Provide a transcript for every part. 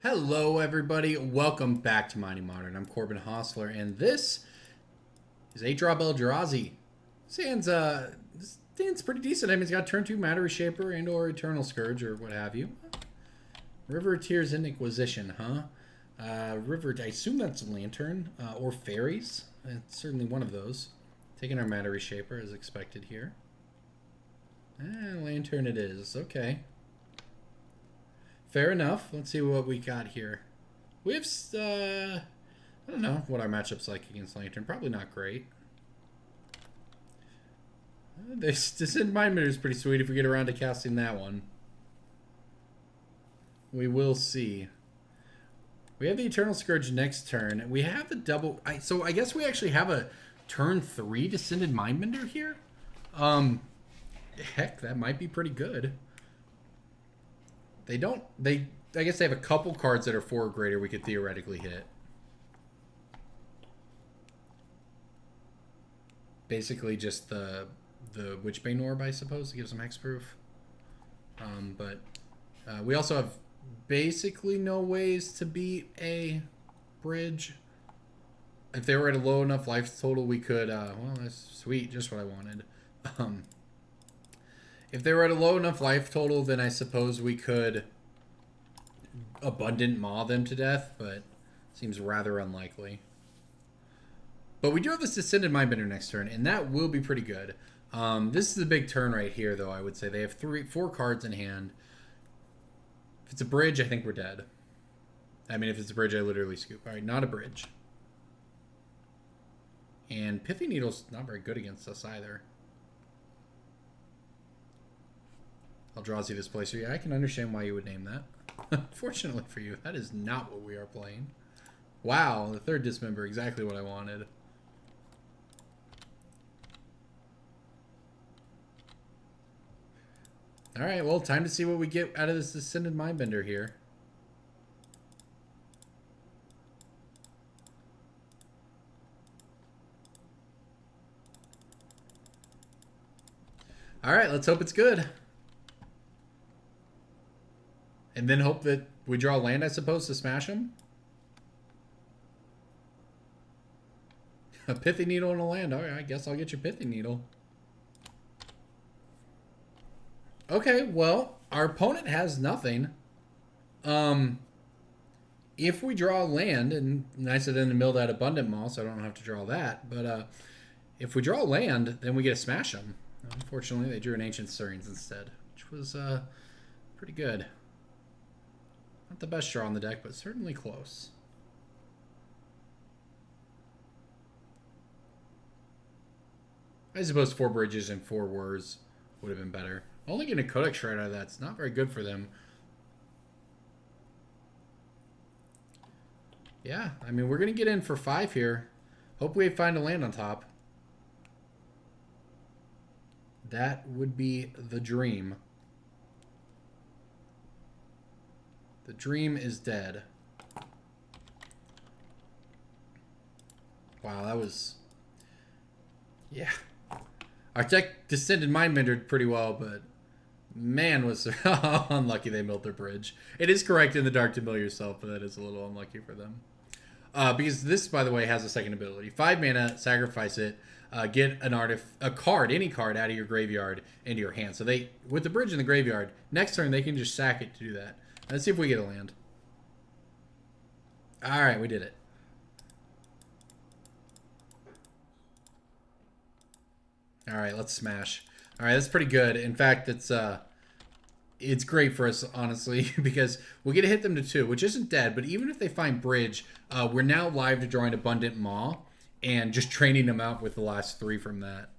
Hello everybody, welcome back to Mighty Modern. I'm Corbin Hostler, and this is 8-drop Eldrazi. Stands pretty decent. I mean, it's got turn 2 Matter Shaper and or Eternal Scourge or what have you. River Tears and Inquisition, huh? River, I assume that's Lantern or Fairies. It's certainly one of those. Taking our Matter Shaper as expected here. Lantern it is, okay. Fair enough. Let's see what we got here. We have, I don't know what our matchup's like against Lantern. Probably not great. This Descend Mind Mirror is pretty sweet if we get around to casting that one. We will see. We have the Eternal Scourge next turn. We have the double... So I guess we actually have a turn 3 Descended Mindbender here. Heck, that might be pretty good. I guess they have a couple cards that are 4 or greater we could theoretically hit. Basically just the Witchbane Orb, I suppose, to give some hexproof. But we also have basically no ways to beat a bridge. If they were at a low enough life total, we could, well, that's sweet, just what I wanted. If they were at a low enough life total, then I suppose we could Abundant Maw them to death, but seems rather unlikely. But we do have this Descended Mindbender next turn, and that will be pretty good. This is a big turn right here, though, I would say. They have 4 cards in hand. If it's a bridge, I think we're dead. I mean, if it's a bridge, I literally scoop. All right, not a bridge. And Pithy Needle's not very good against us either. Eldrazi Displacer. Yeah, I can understand why you would name that. Fortunately for you, that is not what we are playing. Wow, the 3rd Dismember, exactly what I wanted. Alright, well, time to see what we get out of this Descended Mindbender here. Alright, let's hope it's good. And then hope that we draw land, I suppose, to smash them. A Pithy Needle and a land. Alright, I guess I'll get your Pithy Needle. Okay, well, our opponent has nothing. If we draw land, and nice of them to mill that Abundant Maw, so I don't have to draw that. But if we draw land, then we get to smash them. Unfortunately, they drew an Ancient Stirrings instead, which was pretty good. Not the best draw on the deck, but certainly close. I suppose 4 bridges and 4 whirs would have been better. Only getting a Codex Shred out of that's not very good for them. Yeah, I mean, we're going to get in for 5 here. Hope we find a land on top. That would be the dream. The dream is dead. Wow, that was... Yeah. Our deck Descended Mindbender pretty well, but... Man, was unlucky they milled their bridge. It is correct in the dark to mill yourself, but that is a little unlucky for them. Because this, by the way, has a second ability. 5 mana, sacrifice it, get a card, any card, out of your graveyard into your hand. So they, with the bridge in the graveyard, next turn they can just sack it to do that. Let's see if we get a land. Alright, we did it. Alright, let's smash. Alright, that's pretty good. In fact, it's great for us, honestly, because we get to hit them to 2, which isn't dead, but even if they find bridge, we're now live to drawing Abundant Maw and just training them out with the last 3 from that.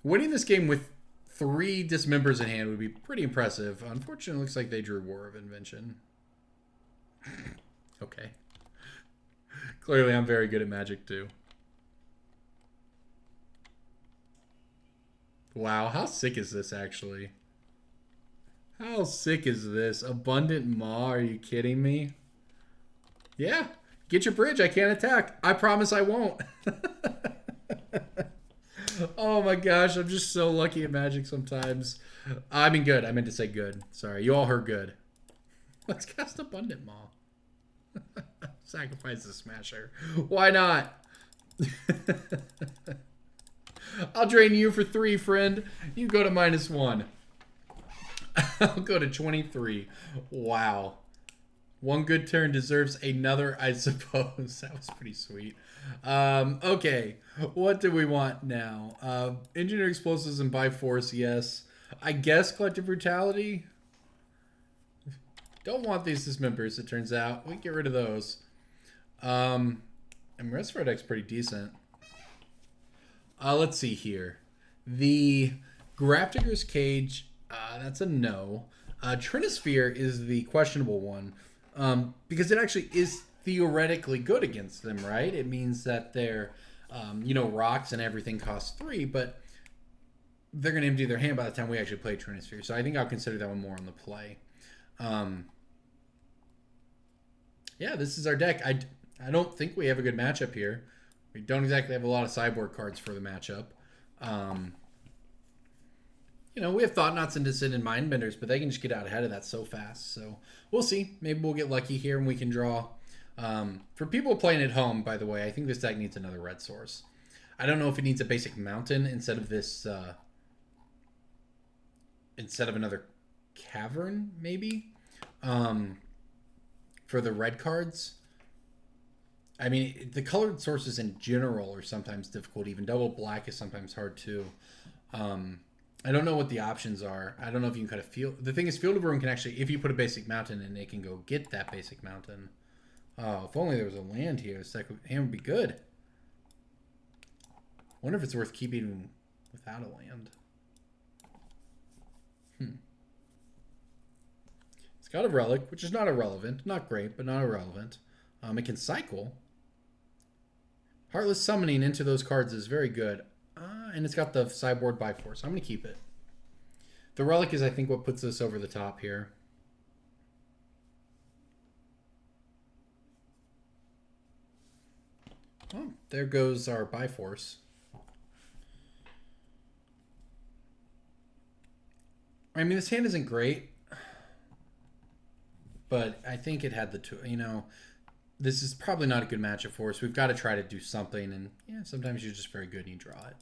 Winning this game with 3 Dismembers in hand would be pretty impressive. Unfortunately, it looks like they drew War of Invention. Okay. Clearly, I'm very good at Magic, too. Wow, how sick is this, actually? How sick is this? Abundant Maw, are you kidding me? Yeah, get your bridge, I can't attack. I promise I won't. Oh my gosh, I'm just so lucky at Magic sometimes. I mean good, I meant to say good. Sorry, you all heard good. Let's cast Abundant Maw. Sacrifice the Smasher. Why not? I'll drain you for 3, friend. You go to -1. I'll go to 23. Wow. One good turn deserves another, I suppose. That was pretty sweet. Okay. What do we want now? Engineer Explosives and by force, yes. I guess Collective Brutality. Don't want these dismembers, it turns out. We can get rid of those. And the rest of our deck's pretty decent. Let's see here. The Grafdigger's Cage, that's a no. Trinisphere is the questionable one. Because it actually is theoretically good against them, right? It means that their, rocks and everything cost 3, but they're going to empty their hand by the time we actually play Trinisphere. So I think I'll consider that one more on the play. Yeah, this is our deck. I don't think we have a good matchup here. We don't exactly have a lot of sideboard cards for the matchup. We have Thought Knots and Descended Mindbenders, but they can just get out ahead of that so fast. So we'll see. Maybe we'll get lucky here and we can draw. For people playing at home, by the way, I think this deck needs another red source. I don't know if it needs a basic mountain instead of this, instead of another cavern, maybe, for the red cards. I mean, the colored sources in general are sometimes difficult. Even double black is sometimes hard too. I don't know what the options are. I don't know if you can kind of feel. The thing is, Field of Ruin can actually, if you put a basic mountain in, it can go get that basic mountain. Oh, if only there was a land here. A second hand would be good. Wonder if it's worth keeping without a land. It's got a relic, which is not irrelevant. Not great, but not irrelevant. It can cycle. Heartless Summoning into those cards is very good. And it's got the sideboard by force. I'm going to keep it. The relic is, I think, what puts us over the top here. Oh, there goes our by force. I mean, this hand isn't great, but I think it had the two, this is probably not a good matchup for us. We've got to try to do something, and yeah, sometimes you're just very good and you draw it.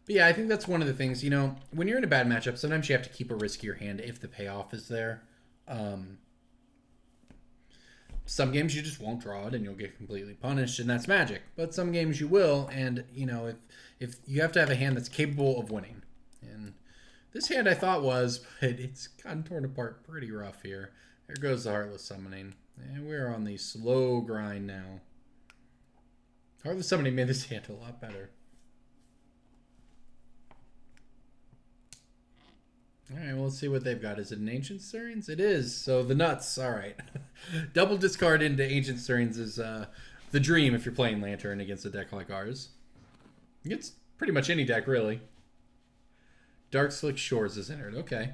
But yeah, I think that's one of the things, when you're in a bad matchup, sometimes you have to keep a riskier hand if the payoff is there. Some games you just won't draw it and you'll get completely punished, and that's Magic. But some games you will, and if you have to have a hand that's capable of winning. And this hand I thought was, but it's gotten torn apart pretty rough here. There goes the Heartless Summoning. And we're on the slow grind now. Heartless Summoning made this hand a lot better. Alright, well, let's see what they've got. Is it an Ancient Stirrings? It is. So the nuts. Alright. Double discard into Ancient Stirrings is the dream if you're playing Lantern against a deck like ours. It's pretty much any deck, really. Dark Slick Shores is entered. Okay.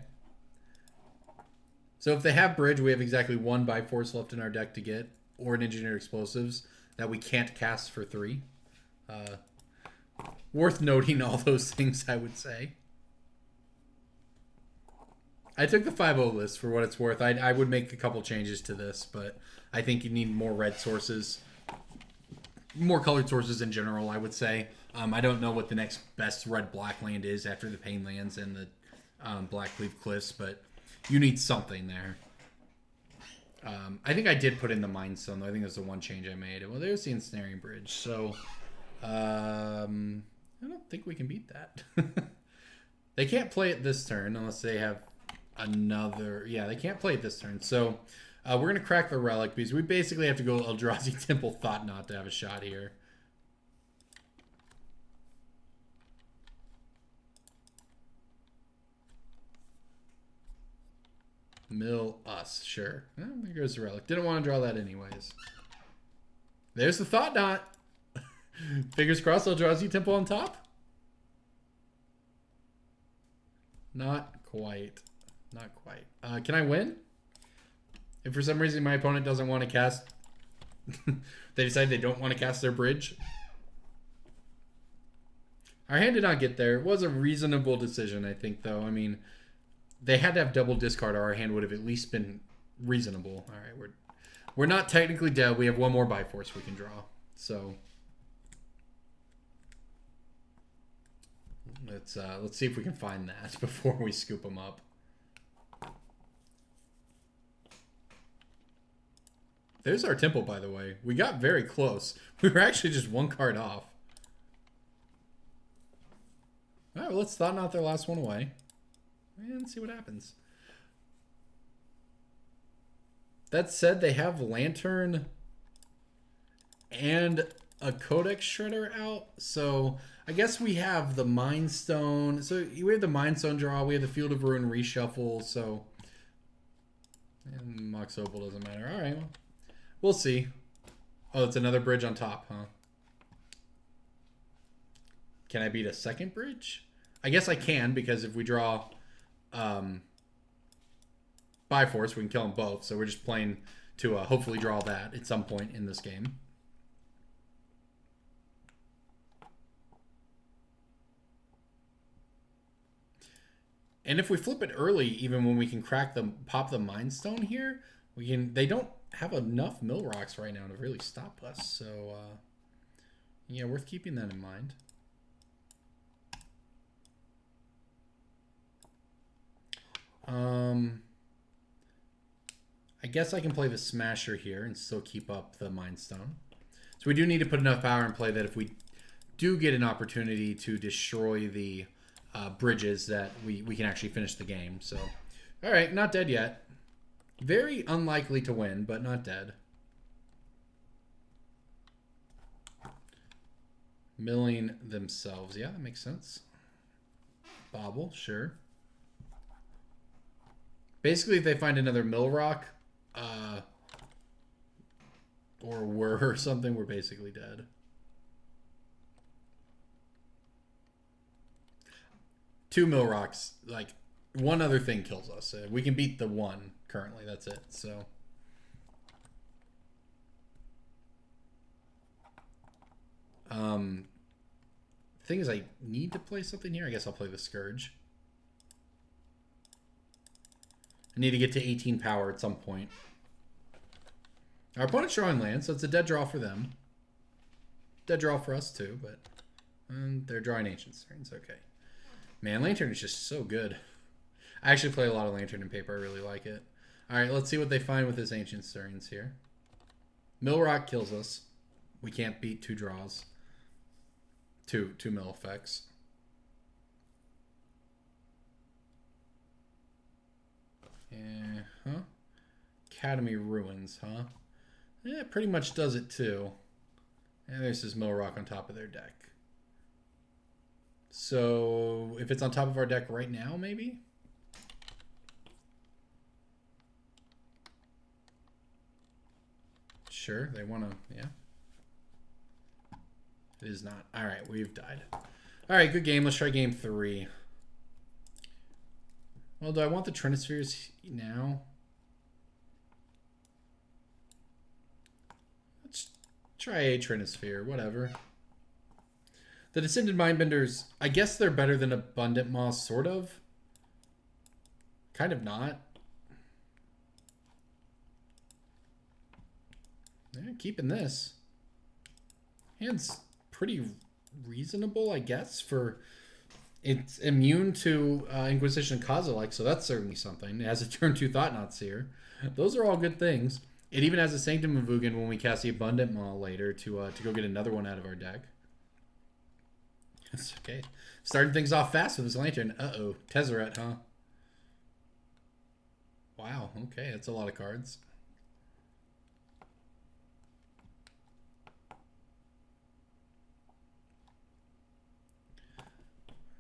So if they have Bridge, we have exactly 1 by force left in our deck to get, or an Engineered Explosives that we can't cast for 3. Worth noting all those things, I would say. I took the 5-0 list for what it's worth. I would make a couple changes to this, but I think you need more red sources. More colored sources in general, I would say. I don't know what the next best red-black land is after the Pain Lands and the Blackleaf Cliffs, but you need something there. I think I did put in the Mind Stone, though. I think that's the one change I made. Well, there's the Ensnaring Bridge, so I don't think we can beat that. They can't play it this turn unless they have another... Yeah, they can't play it this turn, so we're going to crack the Relic because we basically have to go Eldrazi Temple Thought Knot to have a shot here. Mill us, sure. Well, there goes the Relic. Didn't want to draw that anyways. There's the Thought Knot. Fingers crossed Eldrazi Temple on top. Not quite. Not quite. Can I win? If for some reason my opponent doesn't want to cast... they decide they don't want to cast their Bridge. Our hand did not get there. It was a reasonable decision, I think, though. I mean, They had to have double discard, or our hand would have at least been reasonable. All right, we're not technically dead. We have one more Bifrost we can draw. So let's see if we can find that before we scoop them up. There's our Temple, by the way. We got very close. We were actually just one card off. All right, well, let's Thought Knot their last one away and see what happens. That said, they have Lantern and a Codex Shredder out, so I guess we have the Mind Stone. So we have the Mind Stone draw. We have the Field of Ruin reshuffle. So and Mox Opal doesn't matter. All right, well, we'll see. Oh, it's another bridge on top, huh? Can I beat a second bridge? I guess I can, because if we draw Bifrost, we can kill them both. So we're just playing to hopefully draw that at some point in this game. And if we flip it early, even when we can pop the Mind Stone here, we can. They don't have enough mill rocks right now to really stop us. So yeah, worth keeping that in mind. I guess I can play the Smasher here and still keep up the Mind Stone. So we do need to put enough power in play that if we do get an opportunity to destroy the bridges, that we can actually finish the game. So, all right, not dead yet. Very unlikely to win, but not dead. Milling themselves. Yeah, that makes sense. Bobble, sure. Basically, if they find another mill rock, or something, we're basically dead. Two mill rocks, like one other thing kills us. We can beat the one currently. That's it. So. Thing is, I need to play something here. I guess I'll play the Scourge. I need to get to 18 power at some point. Our opponent's drawing land, so it's a dead draw for them. Dead draw for us too, but they're drawing Ancient Stirrings. Okay. Man, Lantern is just so good. I actually play a lot of Lantern in paper. I really like it. All right, let's see what they find with this Ancient Stirrings here. Mill Rock kills us. We can't beat two draws. Two mill effects. Huh? Academy Ruins, huh? Yeah, it pretty much does it too. And there's this mill rock on top of their deck. So if it's on top of our deck right now, maybe? Sure, they want to, yeah. It is not. All right, we've died. All right, good game. Let's try game 3. Well, do I want the Trinispheres now? Let's try a Trinisphere, whatever. The Descended Mindbenders, I guess they're better than Abundant Moss, sort of. Kind of not. Yeah, keeping this. Hand's pretty reasonable, I guess, for... It's immune to Inquisition Kozilek, so that's certainly something. It has a turn 2 Thought Knots here. Those are all good things. It even has a Sanctum of Ugin when we cast the Abundant Maw later to go get another one out of our deck. That's okay. Starting things off fast with this Lantern. Uh-oh. Tezzeret, huh? Wow, okay. That's a lot of cards.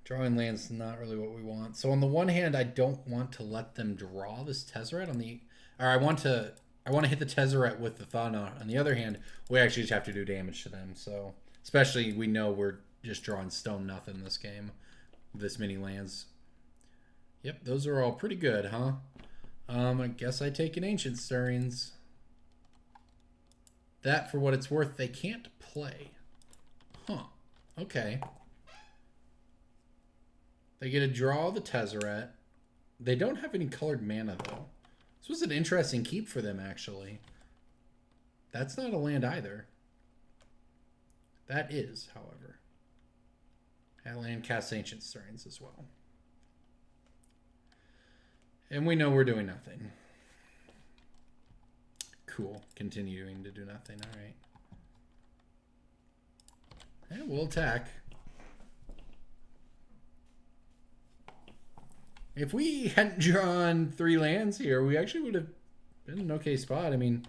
Drawing land's not really what we want. So on the one hand, I don't want to let them draw this Tezzeret on the... Or I want to hit the Tezzeret with the Thought Knot. On the other hand, we actually just have to do damage to them. So especially we know we're just drawing stone nothing this game. This many lands. Yep, those are all pretty good, huh? I guess I take an Ancient Stirrings. That, for what it's worth, they can't play. Huh. Okay. They get to draw the Tezzeret. They don't have any colored mana, though. This was an interesting keep for them, actually. That's not a land either. That is, however. That land casts Ancient Stirrings as well. And we know we're doing nothing. Cool. Continuing to do nothing. All right. And we'll attack. If we hadn't drawn 3 lands here, we actually would have been in an okay spot. I mean,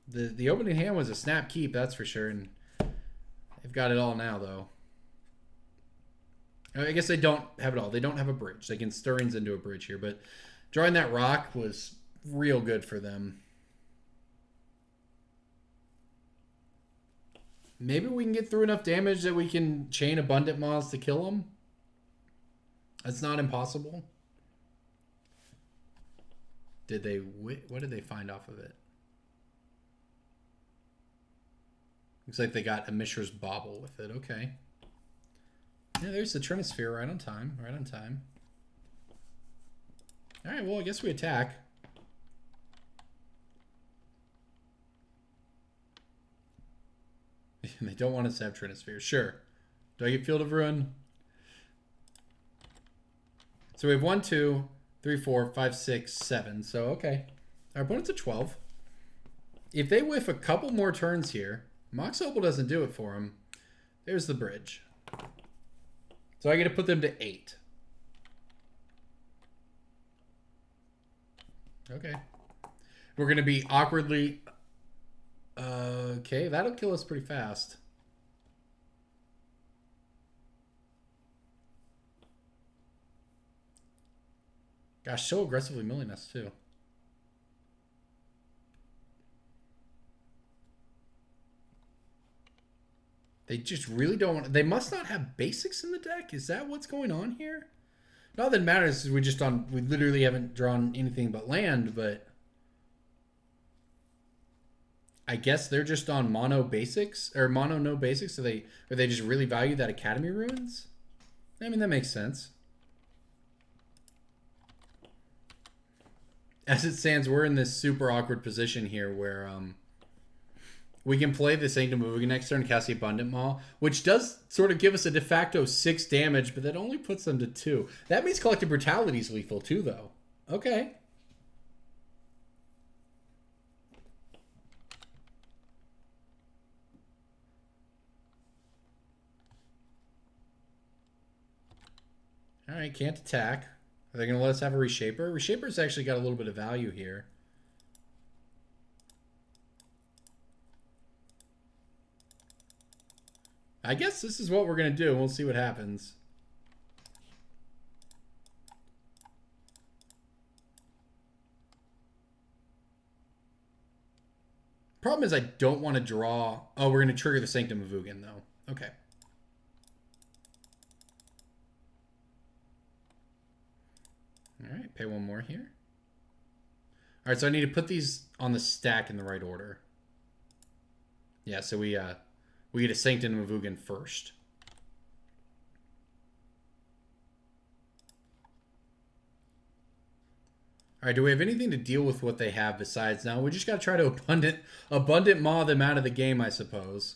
the opening hand was a snap keep, that's for sure. And they've got it all now, though. I guess they don't have it all. They don't have a bridge. They can Stirrings into a bridge here, but drawing that rock was real good for them. Maybe we can get through enough damage that we can chain Abundant Maws to kill them. That's not impossible. Did they... What did they find off of it? Looks like they got a Mishra's Bauble with it. Okay. Yeah, there's the Trinisphere right on time. Right on time. Alright, well, I guess we attack. They don't want us to have Trinisphere. Sure. Do I get Field of Ruin? So we have 1, 2, 3, 4, 5, 6, 7. So, okay. Our opponent's at 12. If they whiff a couple more turns here, Mox Opal doesn't do it for them. There's the bridge. So I get to put them to 8. Okay. We're going to be awkwardly... okay, that'll kill us pretty fast. Gosh, so aggressively milling us, too. They just really don't want... They must not have basics in the deck? Is that what's going on here? Not that it matters, we literally haven't drawn anything but land, but... I guess they're just on mono basics, or mono no basics, so they just really value that Academy Ruins? I mean, that makes sense. As it stands, we're in this super awkward position here where we can play the Sanctum of Ugin next turn and cast the Abundant Maw, which does sort of give us a de facto 6 damage, but that only puts them to 2. That means Collective Brutality is lethal too, though. Okay. Alright, can't attack. Are they going to let us have a Reshaper? Reshaper's actually got a little bit of value here. I guess this is what we're going to do. We'll see what happens. Problem is I don't want to draw... Oh, we're going to trigger the Sanctum of Ugin, though. Okay. Alright, pay 1 more here. Alright, so I need to put these on the stack in the right order. Yeah, so we get a Sanctum of Ugin first. Alright, do we have anything to deal with what they have besides now? We just got to try to abundant maw them out of the game, I suppose.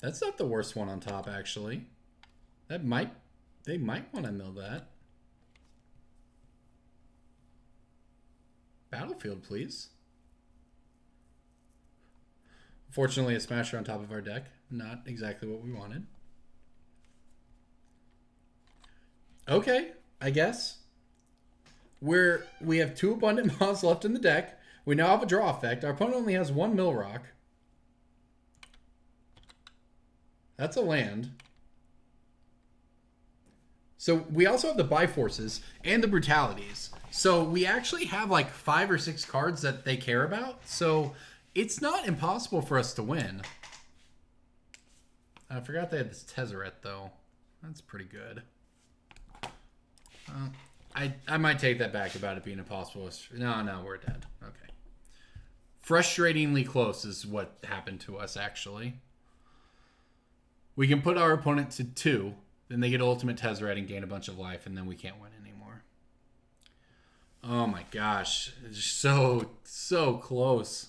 That's not the worst one on top, actually. They might want to mill that. Battlefield, please. Fortunately, a Smasher on top of our deck. Not exactly what we wanted. Okay, I guess. We have 2 Abundant Maws left in the deck. We now have a draw effect. Our opponent only has 1 Mill Rock. That's a land. So we also have the Biforces and the Brutalities. So we actually have like 5 or 6 cards that they care about. So it's not impossible for us to win. I forgot they had this Tezzeret, though. That's pretty good. I might take that back about it being impossible. No, we're dead. Okay. Frustratingly close is what happened to us, actually. We can put our opponent to 2. Then they get Ultimate Tezzeret and gain a bunch of life, and then we can't win anymore. Oh my gosh. It's so close.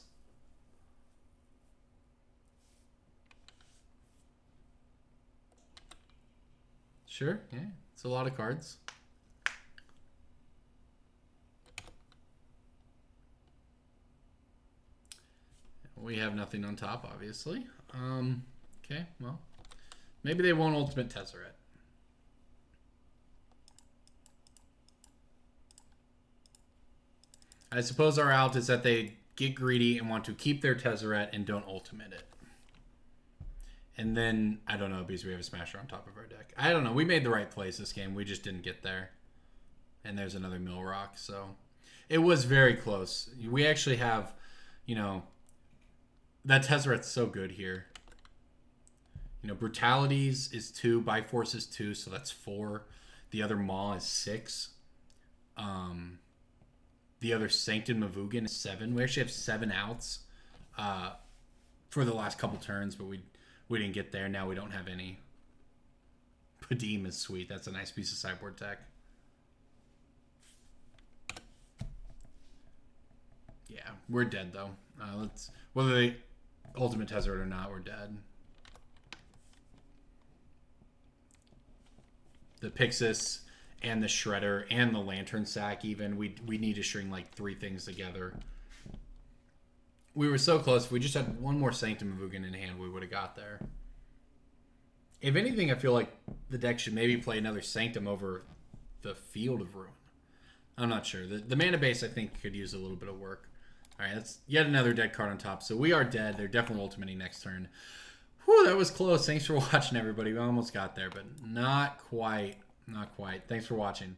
Sure, yeah. It's a lot of cards. We have nothing on top, obviously. Okay, well. Maybe they won't Ultimate Tezzeret. I suppose our out is that they get greedy and want to keep their Tezzeret and don't Ultimate it. And then, I don't know, because we have a Smasher on top of our deck. I don't know. We made the right plays this game. We just didn't get there. And there's another Mill Rock, so... It was very close. We actually have, you know... That Tezzeret's so good here. You know, Brutalities is 2, Byforce is 2, so that's 4. The other Maw is 6. The other Sanctum Mavugan is 7. We actually have 7 outs for the last couple turns, but we didn't get there. Now we don't have any. Padim is sweet. That's a nice piece of sideboard tech. Yeah, we're dead though. Whether they Ultimate Tezzeret or not, we're dead. The Pixis and the Shredder and the Lantern Sack even. We need to string like 3 things together. We were so close. If we just had one more Sanctum Mavugan in hand, we would have got there. If anything, I feel like the deck should maybe play another Sanctum over the Field of Ruin. I'm not sure. The mana base, I think, could use a little bit of work. All right, that's yet another dead card on top. So we are dead. They're definitely ultimating next turn. Whew, that was close. Thanks for watching, everybody. We almost got there, but not quite. Not quite. Thanks for watching.